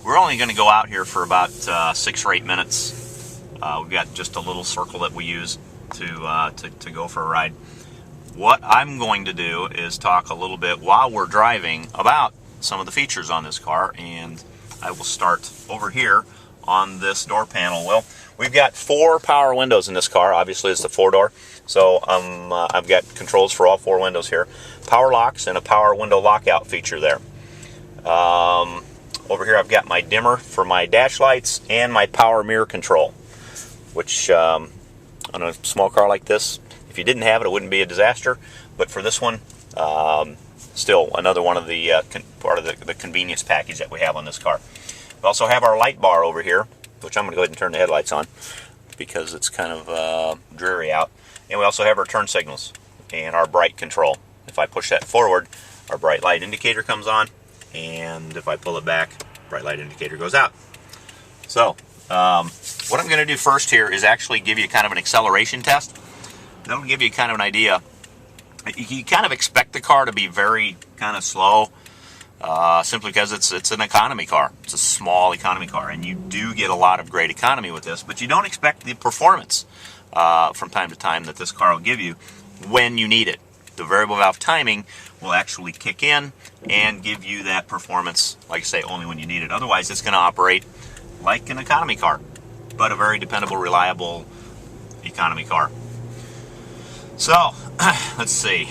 We're only going to go out here for about 6 or 8 minutes. We've got just a little circle that we use to go for a ride. What I'm going to do is talk a little bit while we're driving about some of the features on this car, and I will start over here on this door panel. Well, we've got 4 power windows in this car. Obviously, it's the 4-door, so I've got controls for all 4 windows here. Power locks and a power window lockout feature there. Over here I've got my dimmer for my dash lights and my power mirror control, which on a small car like this, if you didn't have it, it wouldn't be a disaster. But for this one, still another one of the part of the convenience package that we have on this car. We also have our light bar over here, which I'm going to go ahead and turn the headlights on because it's kind of dreary out. And we also have our turn signals and our bright control. If I push that forward, our bright light indicator comes on, and if I pull it back, bright light indicator goes out. So what I'm going to do first here is actually give you kind of an acceleration test. That'll give you kind of an idea. You kind of expect the car to be very kind of slow, simply because it's an economy car. It's a small economy car, and you do get a lot of great economy with this, but you don't expect the performance from time to time that this car will give you when you need it. The variable valve timing will actually kick in and give you that performance, like I say, only when you need it. Otherwise, it's going to operate like an economy car, but a very dependable, reliable economy car. So, let's see.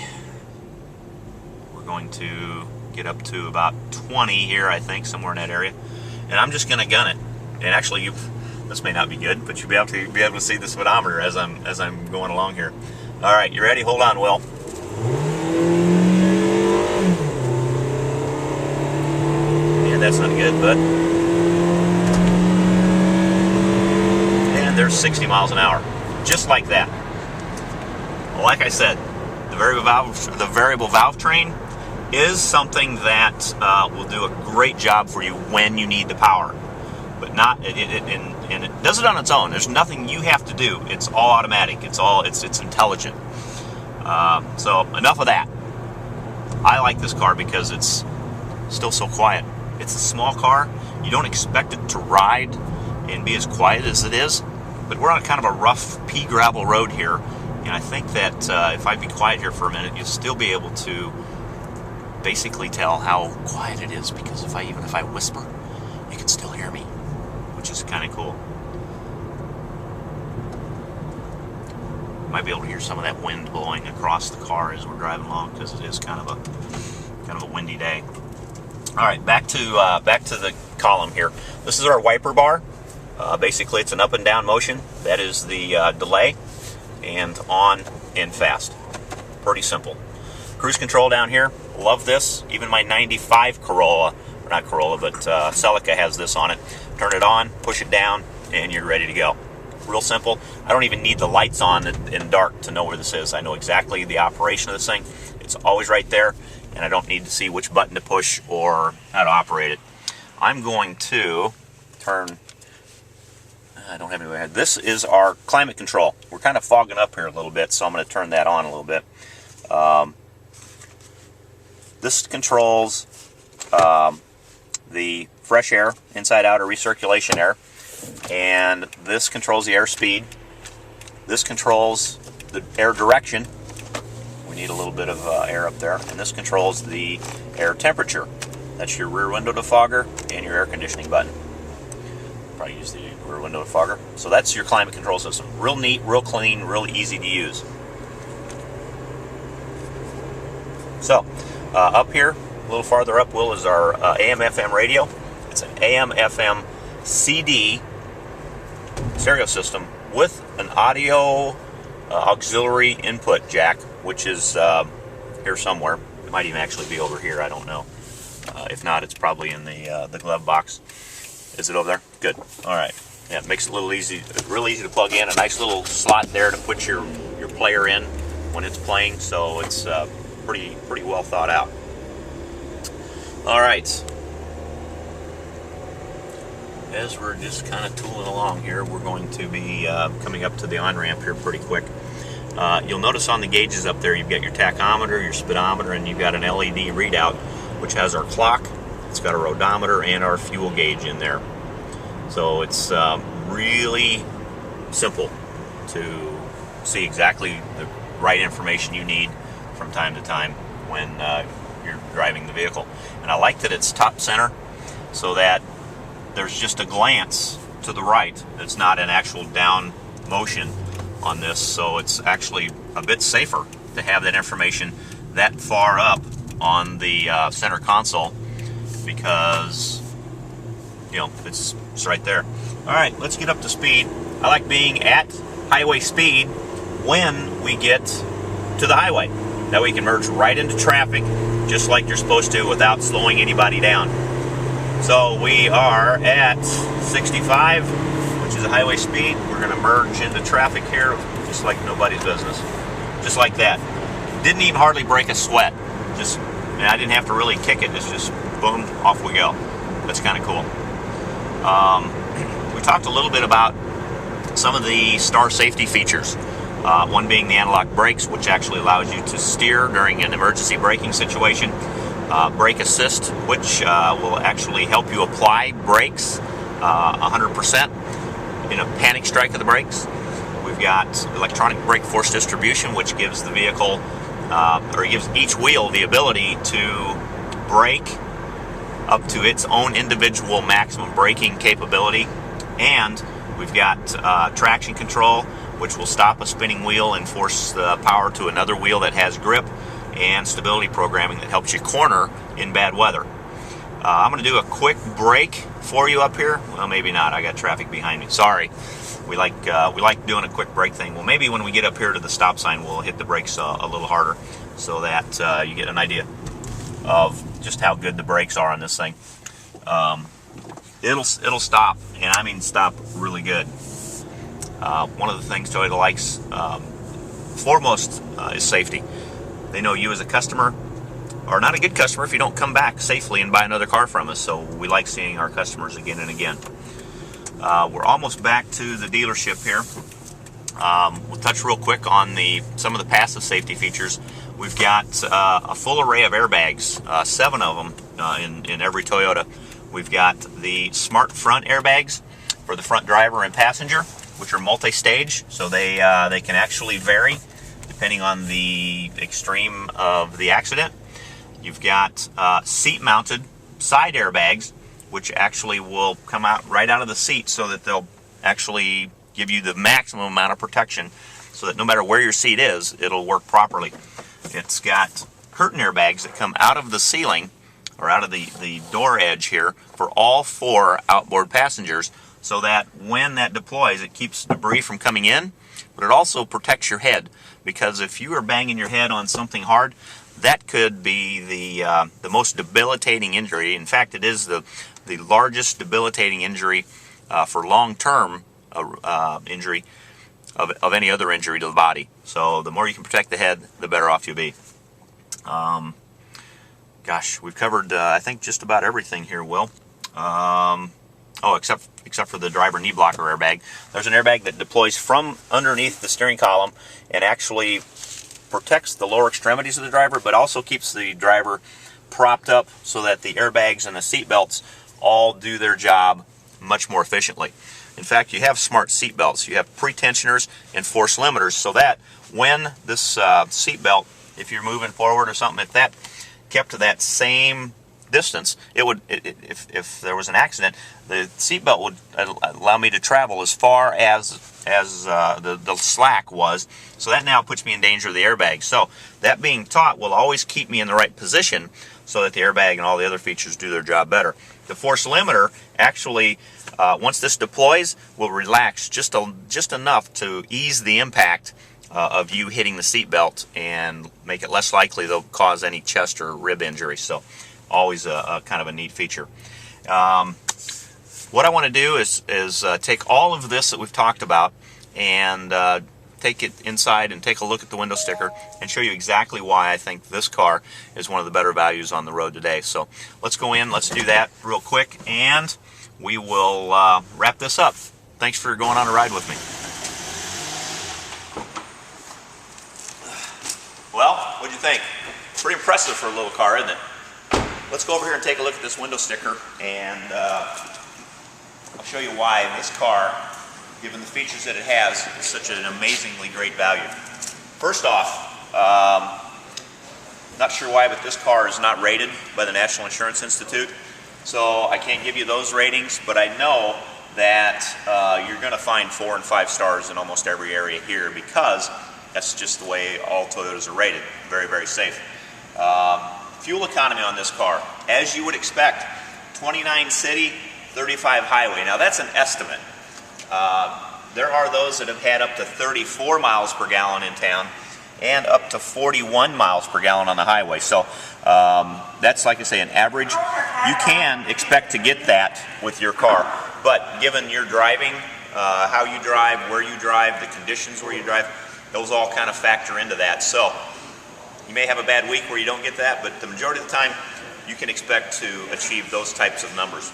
We're going to get up to about 20 here, I think, somewhere in that area. And I'm just going to gun it. And actually, this may not be good, but you'll be able to see the speedometer as I'm going along here. All right, you ready? Hold on, Will. And that's not good, but... And there's 60 miles an hour. Just like that. Well, like I said, the variable valve train is something that will do a great job for you when you need the power. But not, and it does it on its own. There's nothing you have to do. It's all automatic. It's intelligent. So enough of that. I like this car because it's still so quiet. It's a small car. You don't expect it to ride and be as quiet as it is. But we're on kind of a rough pea gravel road here, and I think that if I be quiet here for a minute, you'll still be able to basically tell how quiet it is, because even if I whisper, you can still hear me, which is kind of cool. Might be able to hear some of that wind blowing across the car as we're driving along, because it is kind of a windy day. All right, back to the column here. This is our wiper bar. Basically, it's an up and down motion. That is the delay, and on and fast. Pretty simple. Cruise control down here. Love this. Even my 95 Corolla, or not Corolla, but Celica has this on it. Turn it on, push it down, and you're ready to go. Real simple. I don't even need the lights on in dark to know where this is. I know exactly the operation of this thing. It's always right there, and I don't need to see which button to push or how to operate it. I'm going to turn... I don't have any way ahead. This is our climate control. We're kind of fogging up here a little bit, so I'm going to turn that on a little bit. This controls the fresh air, inside out, or recirculation air. And this controls the airspeed. This controls the air direction. We need a little bit of air up there. And this controls the air temperature. That's your rear window defogger and your air conditioning button. Probably use the rear window defogger. So that's your climate control system. Real neat, real clean, real easy to use. So, up here, a little farther up, Will, is our AM/FM radio. It's an AM/FM CD stereo system with an audio auxiliary input jack, which is here somewhere. It might even actually be over here. I don't know. If not, it's probably in the glove box. Is it over there? Good. All right. Yeah, it makes it a little easy, real easy to plug in. A nice little slot there to put your player in when it's playing. So it's pretty well thought out. All right. As we're just kind of tooling along here, we're going to be coming up to the on-ramp here pretty quick. You'll notice on the gauges up there, you've got your tachometer, your speedometer, and you've got an LED readout, which has our clock It's got our odometer and our fuel gauge in there. So it's really simple to see exactly the right information you need from time to time when you're driving the vehicle. And I like that it's top center, so that there's just a glance to the right. It's not an actual down motion on this, so it's actually a bit safer to have that information that far up on the center console, because it's right there. All right, let's get up to speed. I like being at highway speed when we get to the highway. That way you can merge right into traffic just like you're supposed to without slowing anybody down. So we are at 65, which is a highway speed. We're going to merge into traffic here just like nobody's business. Just like that. Didn't even hardly break a sweat. I didn't have to really kick it. It's just boom, off we go. That's kind of cool. We talked a little bit about some of the star safety features. One being the analog brakes, which actually allows you to steer during an emergency braking situation. Brake assist, which will actually help you apply brakes 100% in a panic strike of the brakes. We've got electronic brake force distribution, which gives the vehicle, or gives each wheel the ability to brake up to its own individual maximum braking capability. And we've got traction control, which will stop a spinning wheel and force the power to another wheel that has grip, and stability programming that helps you corner in bad weather. I'm going to do a quick break for you up here. Well, maybe not. I got traffic behind me. Sorry. We like doing a quick brake thing. Well, maybe when we get up here to the stop sign, we'll hit the brakes a little harder, so that you get an idea of just how good the brakes are on this thing. It'll stop, and I mean stop really good. One of the things Toyota likes foremost is safety. They know you as a customer are not a good customer if you don't come back safely and buy another car from us. So we like seeing our customers again and again. We're almost back to the dealership here. We'll touch real quick on some of the passive safety features. We've got a full array of airbags, 7 of them in every Toyota. We've got the smart front airbags for the front driver and passenger, which are multi-stage, so they can actually vary depending on the extreme of the accident. You've got seat-mounted side airbags, which actually will come out right out of the seat, so that they'll actually give you the maximum amount of protection, so that no matter where your seat is, it'll work properly. It's got curtain airbags that come out of the ceiling, or out of the door edge here, for all 4 outboard passengers, so that when that deploys, it keeps debris from coming in, but it also protects your head, because if you are banging your head on something hard, that could be the most debilitating injury. In fact, it is the largest debilitating injury for long-term injury of any other injury to the body. So the more you can protect the head, the better off you'll be. Gosh, we've covered I think just about everything here, Will. Except for the driver knee blocker airbag. There's an airbag that deploys from underneath the steering column and actually protects the lower extremities of the driver, but also keeps the driver propped up so that the airbags and the seat belts all do their job much more efficiently. In fact, you have smart seat belts. You have pre-tensioners and force limiters, so that when this seat belt, if you're moving forward or something, if that kept to that same distance, it would, if there was an accident, the seatbelt would allow me to travel as far as the slack was. So that now puts me in danger of the airbag. So that being taught will always keep me in the right position, so that the airbag and all the other features do their job better. The force limiter actually, once this deploys, will relax just enough to ease the impact of you hitting the seatbelt and make it less likely they'll cause any chest or rib injury. So always a kind of a neat feature. What I want to do is take all of this that we've talked about and take it inside and take a look at the window sticker and show you exactly why I think this car is one of the better values on the road today. So let's go in, let's do that real quick, and we will wrap this up. Thanks for going on a ride with me. Well, what'd you think? Pretty impressive for a little car, isn't it? let's go over here and take a look at this window sticker, and I'll show you why this car, given the features that it has, is such an amazingly great value. First off, not sure why, but this car is not rated by the National Insurance Institute, so I can't give you those ratings, but I know that you're going to find 4 and 5 stars in almost every area here, because that's just the way all Toyotas are rated. Very, very safe. Fuel economy on this car, as you would expect, 29 city, 35 highway. Now that's an estimate. There are those that have had up to 34 miles per gallon in town and up to 41 miles per gallon on the highway. So that's, like I say, an average. You can expect to get that with your car, but given your driving, how you drive, where you drive, the conditions where you drive, those all kind of factor into that. So you may have a bad week where you don't get that, but the majority of the time you can expect to achieve those types of numbers.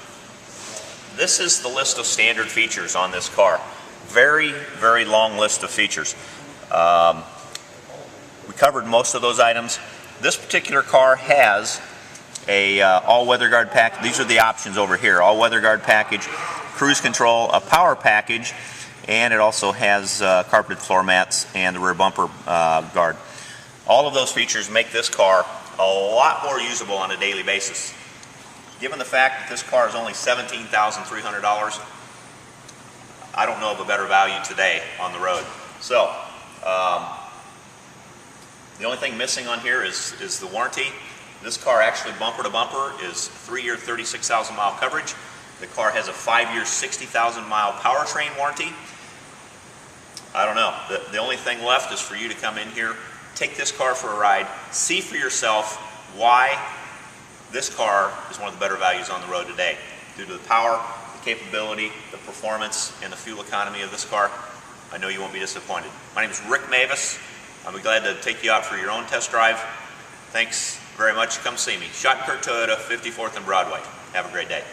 This is the list of standard features on this car. Very, very long list of features. We covered most of those items. This particular car has a all-weather guard package. These are the options over here. All-weather guard package, cruise control, a power package, and it also has carpeted floor mats and the rear bumper guard. All of those features make this car a lot more usable on a daily basis. Given the fact that this car is only $17,300, I don't know of a better value today on the road. So, the only thing missing on here is the warranty. This car actually, bumper to bumper, is 3-year 36,000 mile coverage. The car has a 5-year 60,000 mile powertrain warranty. I don't know. The only thing left is for you to come in here, take this car for a ride, see for yourself why this car is one of the better values on the road today. Due to the power, the capability, the performance, and the fuel economy of this car, I know you won't be disappointed. My name is Rick Mavis. I'll be glad to take you out for your own test drive. Thanks very much. Come see me. Shottenkirk Toyota, 54th and Broadway. Have a great day.